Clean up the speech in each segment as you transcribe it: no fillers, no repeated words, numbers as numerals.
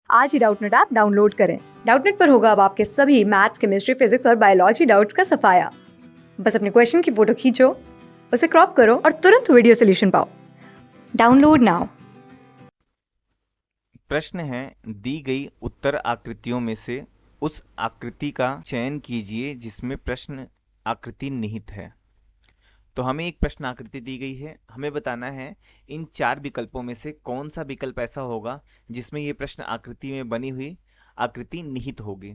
आज ही Doubtnut app download करें। Doubtnut पर होगा अब आपके सभी मैथ्स, केमिस्ट्री, फिजिक्स और बायोलॉजी डाउट्स का सफाया। बस अपने क्वेश्चन की फोटो खींचो, उसे क्रॉप करो और तुरंत वीडियो सोल्यूशन पाओ। Download now. प्रश्न है, दी गई उत्तर आकृतियों में से उस आकृति का चयन कीजिए जिसमें प्रश्न आकृति निहित है। तो हमें एक प्रश्न आकृति दी गई है, हमें बताना है इन चार विकल्पों में से कौन सा विकल्प ऐसा होगा जिसमें ये प्रश्न आकृति में बनी हुई आकृति निहित होगी।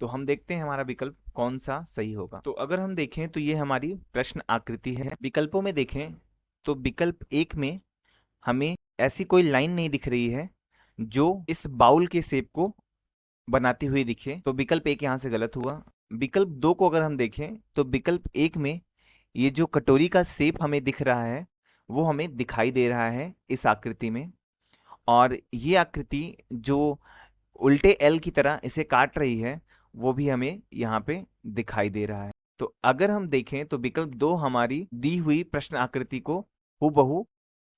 तो हम देखते हैं हमारा विकल्प कौन सा सही होगा। तो अगर हम देखें तो ये हमारी प्रश्न आकृति है। विकल्पों में देखें तो विकल्प एक में हमें ऐसी कोई लाइन नहीं दिख रही है जो इस बाउल के शेप को बनाती हुई दिखे, तो विकल्प एक यहाँ से गलत हुआ। विकल्प दो को अगर हम देखें तो विकल्प एक में ये जो कटोरी का शेप हमें दिख रहा है वो हमें दिखाई दे रहा है इस आकृति में, और ये आकृति जो उल्टे एल की तरह इसे काट रही है वो भी हमें यहाँ पे दिखाई दे रहा है। तो अगर हम देखें तो विकल्प दो हमारी दी हुई प्रश्न आकृति को हूबहू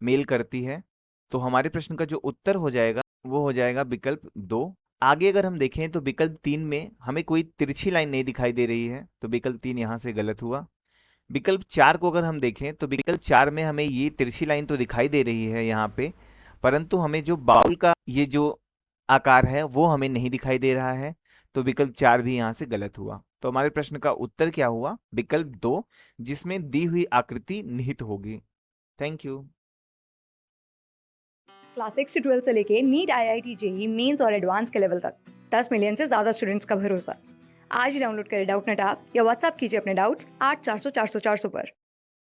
मेल करती है, तो हमारे प्रश्न का जो उत्तर हो जाएगा वो हो जाएगा विकल्प दो। आगे अगर हम देखें तो विकल्प तीन में हमें कोई तिरछी लाइन नहीं दिखाई दे रही है, तो विकल्प तीन यहाँ से गलत हुआ। विकल्प चार को अगर हम देखें तो विकल्प चार में हमें ये तिरछी लाइन तो दिखाई दे रही है यहाँ पे, परंतु हमें जो बाउल का ये जो आकार है वो हमें नहीं दिखाई दे रहा है, तो विकल्प चार भी यहाँ से गलत हुआ। तो हमारे प्रश्न का उत्तर क्या हुआ? विकल्प दो, जिसमें दी हुई आकृति निहित होगी। Thank you. क्लास 6 से 12 से लेके नीट, IIT, JEE मेंस और एडवांस के लेवल तक 10 मिलियन से ज्यादा स्टूडेंट्स का भरोसा। आज ही डाउनलोड करें डाउटनेट ऐप या व्हाट्सएप कीजिए अपने डाउट्स 8400 400 400 पर।